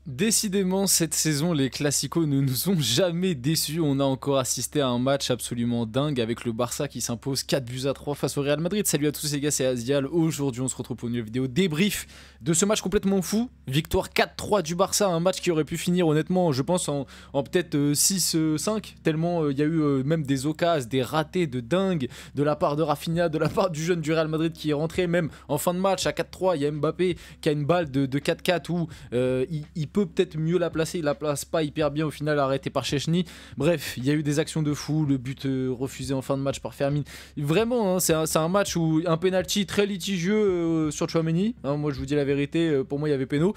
Décidément, cette saison, les Classicos ne nous ont jamais déçus. On a encore assisté à un match absolument dingue avec le Barça qui s'impose 4-3 face au Real Madrid. Salut à tous les gars, c'est Azial. Aujourd'hui, on se retrouve pour une nouvelle vidéo débrief de ce match complètement fou. Victoire 4-3 du Barça, un match qui aurait pu finir honnêtement, je pense, en peut-être 6-5. Tellement il y a eu même des occasions, des ratés de dingue de la part de Rafinha, de la part du jeune du Real Madrid qui est rentré. Même en fin de match à 4-3, il y a Mbappé qui a une balle de 4-4 où il peut peut-être mieux la placer, il la place pas hyper bien, au final arrêté par Szczęsny. Bref, il y a eu des actions de fou, le but refusé en fin de match par Fermin. Vraiment, hein, c'est un match où un penalty très litigieux sur Tchouaméni. Hein, moi je vous dis la vérité, pour moi il y avait péno.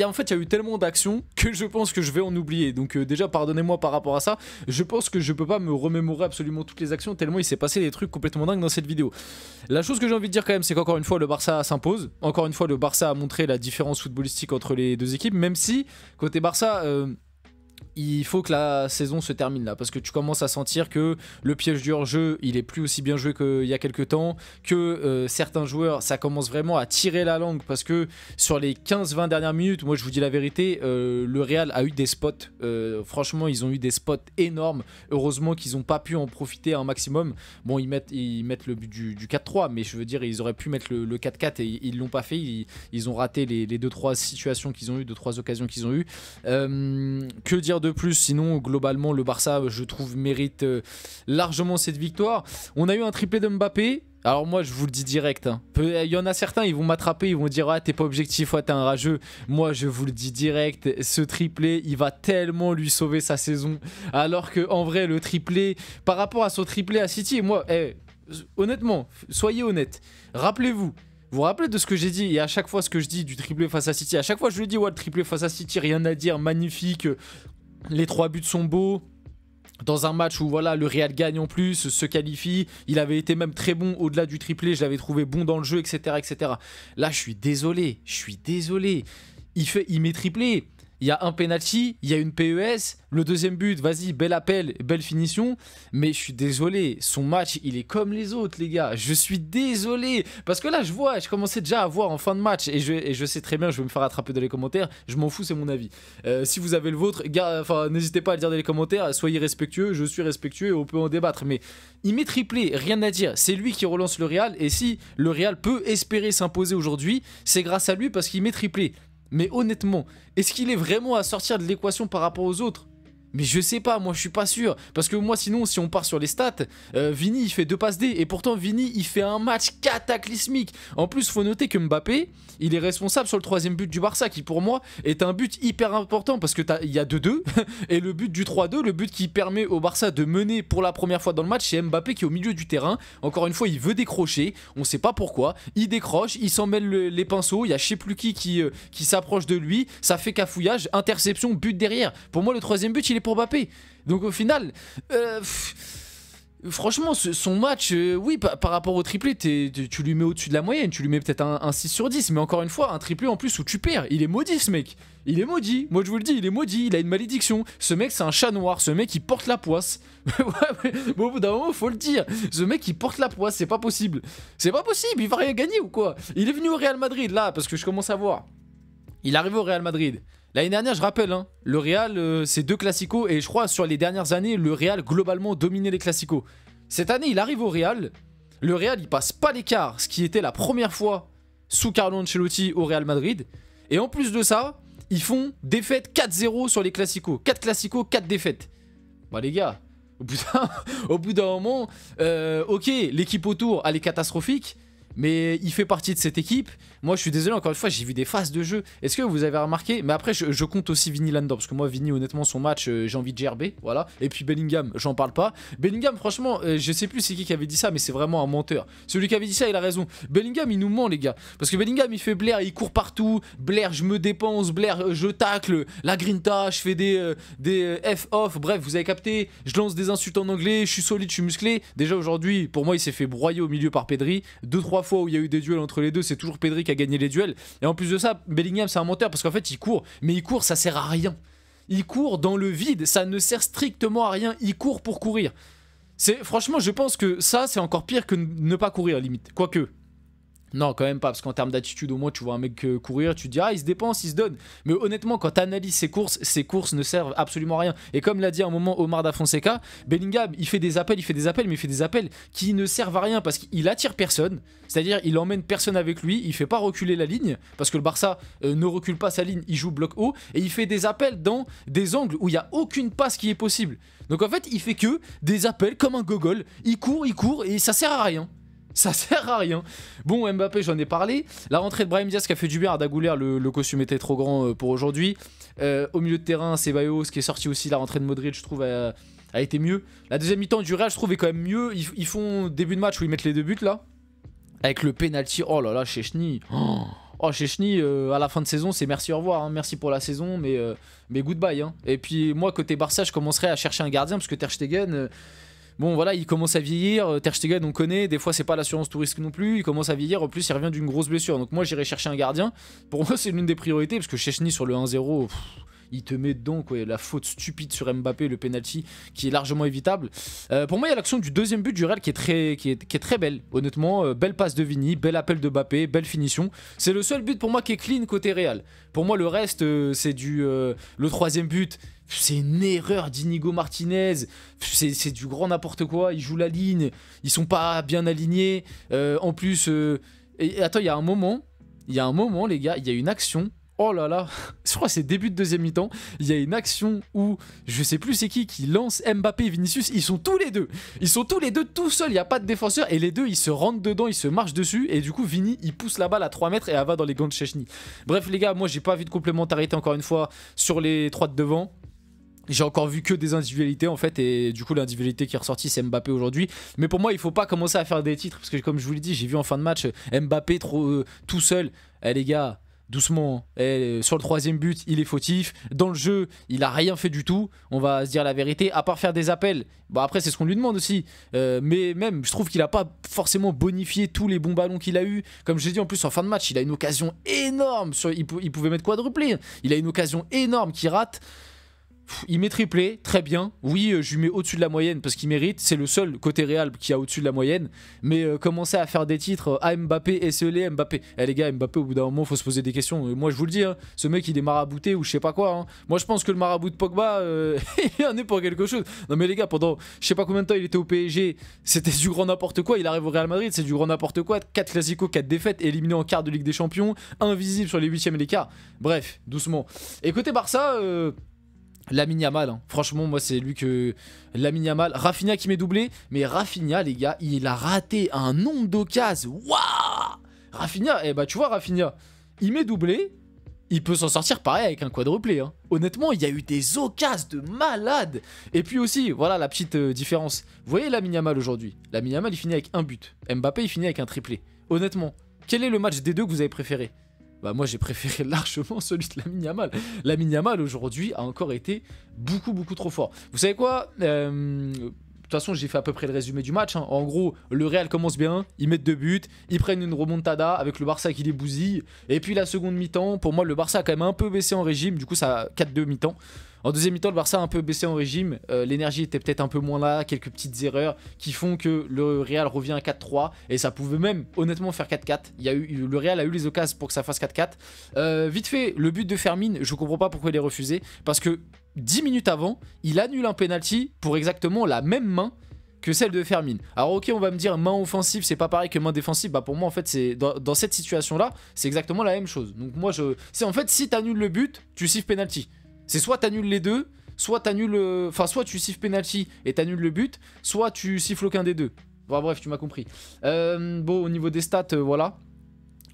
En fait, il y a eu tellement d'actions que je pense que je vais en oublier. Donc déjà, pardonnez-moi par rapport à ça. Je pense que je peux pas me remémorer absolument toutes les actions tellement il s'est passé des trucs complètement dingues dans cette vidéo. La chose que j'ai envie de dire quand même, c'est qu'encore une fois, le Barça s'impose. Encore une fois, le Barça a montré la différence footballistique entre les deux équipes, même si côté Barça, il faut que la saison se termine là, parce que tu commences à sentir que le piège du hors-jeu, il est plus aussi bien joué qu'il y a quelques temps, que certains joueurs, ça commence vraiment à tirer la langue, parce que sur les 15-20 dernières minutes, moi je vous dis la vérité, le Real a eu des spots, franchement ils ont eu des spots énormes, heureusement qu'ils n'ont pas pu en profiter un maximum. Bon, ils mettent le but du 4-3, mais je veux dire, ils auraient pu mettre le 4-4 et ils l'ont pas fait, ils ont raté les 2-3 situations qu'ils ont eu, 2-3 occasions qu'ils ont eu. Que dire de plus? Sinon, globalement, le Barça, je trouve, mérite largement cette victoire. On a eu un triplé de Mbappé. Alors moi je vous le dis direct, hein. Il y en a certains, ils vont m'attraper, ils vont dire ah t'es pas objectif, ouais t'es un rageux. Moi je vous le dis direct, ce triplé il va tellement lui sauver sa saison. Alors que en vrai le triplé, par rapport à son triplé à City, moi honnêtement, soyez honnête, rappelez-vous. Vous vous rappelez de ce que j'ai dit, et à chaque fois ce que je dis du triplé face à City, à chaque fois je le dis, ouais le triplé face à City, rien à dire, magnifique, les 3 buts sont beaux. Dans un match où voilà, le Real gagne en plus, se qualifie, il avait été même très bon au-delà du triplé, je l'avais trouvé bon dans le jeu, etc. etc. Là je suis désolé, il met triplé. Il y a un penalty, il y a une PES, le deuxième but, vas-y, bel appel, belle finition. Mais je suis désolé, son match, il est comme les autres, les gars. Je suis désolé. Parce que là, je commençais déjà à voir en fin de match. Et je sais très bien, je vais me faire attraper dans les commentaires. Je m'en fous, c'est mon avis. Si vous avez le vôtre, n'hésitez pas à le dire dans les commentaires. Soyez respectueux, je suis respectueux et on peut en débattre. Mais il met triplé, rien à dire. C'est lui qui relance le Real. Et si le Real peut espérer s'imposer aujourd'hui, c'est grâce à lui parce qu'il met triplé. Mais honnêtement, est-ce qu'il est vraiment à sortir de l'équation par rapport aux autres? Mais je sais pas, moi je suis pas sûr. Parce que moi sinon, si on part sur les stats, Vini il fait 2 passes D. Et pourtant Vini il fait un match cataclysmique. En plus faut noter que Mbappé, il est responsable sur le 3e but du Barça, qui pour moi est un but hyper important. Parce que il y a 2-2. Et le but du 3-2, le but qui permet au Barça de mener pour la première fois dans le match, c'est Mbappé qui est au milieu du terrain. Encore une fois il veut décrocher, on sait pas pourquoi. Il décroche, il s'en mêle les pinceaux. Il y a je sais plus qui s'approche de lui. Ça fait cafouillage, interception, but derrière. Pour moi le 3e but il est pour Mbappé. Donc au final, franchement, son match, oui, par rapport au triplé, tu lui mets au-dessus de la moyenne, tu lui mets peut-être un 6 sur 10, mais encore une fois, un triplé en plus où tu perds. Il est maudit ce mec. Il est maudit. Moi je vous le dis, il est maudit. Il a une malédiction. Ce mec, c'est un chat noir. Ce mec, il porte la poisse. Ouais, bon, au bout d'un moment, faut le dire. Ce mec, il porte la poisse. C'est pas possible. C'est pas possible. Il va rien gagner ou quoi? Il est venu au Real Madrid là, parce que je commence à voir. Il est arrivé au Real Madrid. L'année dernière, je rappelle, hein, le Real, c'est 2 classicos et je crois sur les dernières années, le Real globalement dominait les classicos. Cette année, il arrive au Real. Le Real, il passe pas l'écart, ce qui était la première fois sous Carlo Ancelotti au Real Madrid. Et en plus de ça, ils font défaite 4-0 sur les classicos. 4 classicos, 4 défaites. Bah les gars, au bout d'un moment, ok, l'équipe autour, elle est catastrophique. Mais il fait partie de cette équipe. Moi je suis désolé, encore une fois j'ai vu des phases de jeu. Est-ce que vous avez remarqué? Mais après je compte aussi Vini là-dedans. Parce que moi Vini honnêtement son match j'ai envie de gerber. Voilà. Et puis Bellingham j'en parle pas. Bellingham franchement je sais plus c'est qui avait dit ça. Mais c'est vraiment un menteur. Celui qui avait dit ça il a raison. Bellingham il nous ment les gars. Parce que Bellingham il fait Blair, il court partout. Blair je me dépense. Blair je tacle. La grinta, je fais des F-off. Bref vous avez capté. Je lance des insultes en anglais. Je suis solide, je suis musclé. Déjà aujourd'hui pour moi il s'est fait broyer au milieu par Pedri. 2-3 fois où il y a eu des duels entre les deux, c'est toujours Pedri qui a gagné les duels. Et en plus de ça, Bellingham c'est un menteur parce qu'en fait il court, mais il court ça sert à rien. Il court dans le vide, ça ne sert strictement à rien, il court pour courir. Franchement je pense que ça c'est encore pire que ne pas courir limite, quoique. Non, quand même pas, parce qu'en termes d'attitude, au moins, tu vois un mec courir, tu te dis, ah, il se dépense, il se donne. Mais honnêtement, quand tu analyses ses courses ne servent absolument à rien. Et comme l'a dit à un moment Omar Da Fonseca, Bellingham, il fait des appels, mais il fait des appels qui ne servent à rien parce qu'il attire personne. C'est-à-dire, il emmène personne avec lui, il fait pas reculer la ligne, parce que le Barça ne recule pas sa ligne, il joue bloc haut, et il fait des appels dans des angles où il n'y a aucune passe qui est possible. Donc en fait, il fait que des appels comme un gogol. Il court, et ça sert à rien. Ça sert à rien. Bon, Mbappé, j'en ai parlé. La rentrée de Brahim Diaz qui a fait du bien à Daguler, le costume était trop grand pour aujourd'hui. Au milieu de terrain, Ceballos qui est sorti aussi. La rentrée de Modric, je trouve, a été mieux. La deuxième mi-temps du Real, je trouve, est quand même mieux. Ils font début de match où ils mettent les 2 buts là. Avec le penalty. Oh là là, Chechny. Oh, Chechny, à la fin de saison, c'est merci, au revoir. Hein. Merci pour la saison, mais goodbye. Hein. Et puis moi, côté Barça, je commencerai à chercher un gardien parce que Ter Stegen. Bon voilà, il commence à vieillir, Ter Stegen on connaît, des fois c'est pas l'assurance tout risque non plus, il commence à vieillir, en plus il revient d'une grosse blessure, donc moi j'irai chercher un gardien, pour moi c'est l'une des priorités, parce que Chechny sur le 1-0, il te met dedans quoi, la faute stupide sur Mbappé, le penalty qui est largement évitable. Pour moi il y a l'action du deuxième but du Real qui est très belle, honnêtement, belle passe de Vini, bel appel de Mbappé, belle finition, c'est le seul but pour moi qui est clean côté Real. Pour moi le reste c'est le troisième but, c'est une erreur d'Inigo Martinez, c'est du grand n'importe quoi, ils jouent la ligne, ils sont pas bien alignés, en plus, et attends, il y a un moment les gars, il y a une action, oh là là, je crois que c'est début de deuxième mi-temps, il y a une action où, je sais plus c'est qui lance Mbappé et Vinicius, ils sont tous les deux tout seuls, il n'y a pas de défenseur, et les deux ils se rentrent dedans, ils se marchent dessus, et du coup Vini il pousse la balle à 3 mètres et elle va dans les gants de Chechny. Bref les gars, moi j'ai pas vu de complémentarité encore une fois sur les 3 de devant. J'ai encore vu que des individualités en fait, et du coup l'individualité qui est ressortie c'est Mbappé aujourd'hui. Mais pour moi il faut pas commencer à faire des titres, parce que comme je vous l'ai dit, j'ai vu en fin de match Mbappé tout seul. Eh les gars, doucement, sur le troisième but il est fautif, dans le jeu il a rien fait du tout, on va se dire la vérité, à part faire des appels. Bon après c'est ce qu'on lui demande aussi, mais même je trouve qu'il a pas forcément bonifié tous les bons ballons qu'il a eu. Comme je l'ai dit en plus en fin de match, il a une occasion énorme, il pouvait mettre quadruplé, il a une occasion énorme qu'il rate. Il met triplé, très bien. Oui, je lui mets au-dessus de la moyenne parce qu'il mérite. C'est le seul côté Real qui a au-dessus de la moyenne. Mais commencer à faire des titres à Mbappé, SLE, Mbappé. Eh les gars, Mbappé, au bout d'un moment, faut se poser des questions. Moi, je vous le dis, hein, ce mec, il est marabouté ou je sais pas quoi. Hein. Moi, je pense que le marabout de Pogba, il en est pour quelque chose. Non, mais les gars, pendant je sais pas combien de temps il était au PSG, c'était du grand n'importe quoi. Il arrive au Real Madrid, c'est du grand n'importe quoi. 4 classicos, 4 défaites, éliminé en quart de Ligue des Champions, invisible sur les 8e et les quarts. Bref, doucement. Et côté Barça, Lamine Yamal, hein. Franchement moi c'est lui que... Lamine Yamal, Rafinha qui m'est doublé, mais Rafinha les gars, il a raté un nombre d'occasions. Waouh, Rafinha, bah tu vois Rafinha, il m'est doublé, il peut s'en sortir pareil avec un quadruplé. Hein. Honnêtement, il y a eu des occasions de malade. Et puis aussi, voilà la petite différence. Vous voyez Lamine Yamal aujourd'hui, Lamine Yamal il finit avec un but, Mbappé il finit avec un triplé. Honnêtement, quel est le match des deux que vous avez préféré ? Bah moi j'ai préféré largement celui de Lamine Yamal. Lamine Yamal aujourd'hui a encore été beaucoup trop fort. Vous savez quoi, de toute façon j'ai fait à peu près le résumé du match. Hein. En gros le Real commence bien, ils mettent 2 buts, ils prennent une remontada avec le Barça qui les bousille. Et puis la seconde mi-temps, pour moi le Barça a quand même un peu baissé en régime. Du coup ça a 4-2 mi-temps. En deuxième mi-temps, le Barça a un peu baissé en régime, l'énergie était peut-être un peu moins là, quelques petites erreurs qui font que le Real revient à 4-3 et ça pouvait même honnêtement faire 4-4. Le Real a eu les occasions pour que ça fasse 4-4. Vite fait, le but de Fermin, je comprends pas pourquoi il est refusé, parce que 10 minutes avant, il annule un penalty pour exactement la même main que celle de Fermin. Alors ok, on va me dire main offensive c'est pas pareil que main défensive, bah pour moi en fait c'est dans cette situation là c'est exactement la même chose. Donc moi c'est en fait si t'annules le but, tu siffles penalty. C'est soit t'annules les deux, soit t'annules, soit tu siffles penalty et t'annules le but, soit tu siffles aucun des deux. Bon, bref, tu m'as compris. Bon, au niveau des stats, voilà.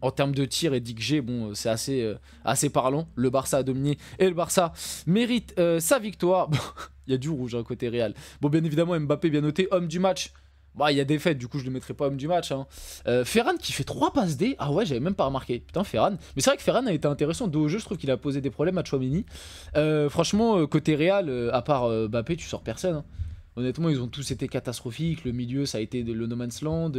En termes de tir et d'XG, bon, c'est assez parlant. Le Barça a dominé et le Barça mérite sa victoire. Bon, il y a du rouge à côté Real. Bon, bien évidemment, Mbappé bien noté, homme du match. Bah, il y a des fêtes, du coup je le mettrai pas homme du match. Hein. Ferran qui fait 3 passes D. Ah ouais, j'avais même pas remarqué. Putain, Ferran. Mais c'est vrai que Ferran a été intéressant. Dos au jeu, je trouve qu'il a posé des problèmes à Tchouaméni. Franchement, côté Real, à part Mbappé, tu sors personne. Hein. Honnêtement, ils ont tous été catastrophiques. Le milieu, ça a été le no man's land.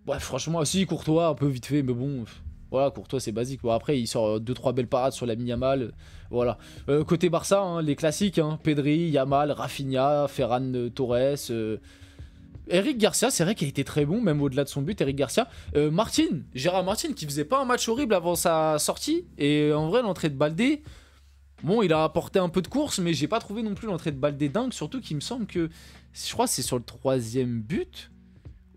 Bref, franchement, si, Courtois, un peu vite fait, mais bon. Voilà, Courtois, c'est basique. Bon, après, il sort 2-3 belles parades sur Lamine Yamal. Voilà. Côté Barça, hein, les classiques, hein, Pedri, Yamal, Rafinha, Ferran Torres. Eric Garcia, c'est vrai qu'il a été très bon, même au-delà de son but, Eric Garcia. Gérard Martin, qui faisait pas un match horrible avant sa sortie. Et en vrai, l'entrée de Baldé, bon, il a apporté un peu de course, mais j'ai pas trouvé non plus l'entrée de Baldé dingue. Surtout qu'il me semble que, je crois que c'est sur le 3e but.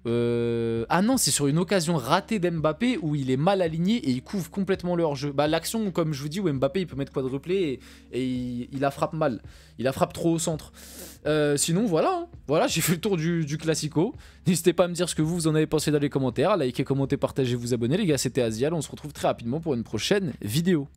Ah non, c'est sur une occasion ratée d'Mbappé où il est mal aligné et il couvre complètement le hors-jeu. Bah, l'action, comme je vous dis, où Mbappé il peut mettre quadruplé et il la frappe mal. Il la frappe trop au centre. Sinon, voilà, hein. Voilà, j'ai fait le tour du Classico. N'hésitez pas à me dire ce que vous en avez pensé dans les commentaires. Likez, commentez, partagez, vous abonnez. Les gars, c'était Azial. On se retrouve très rapidement pour une prochaine vidéo.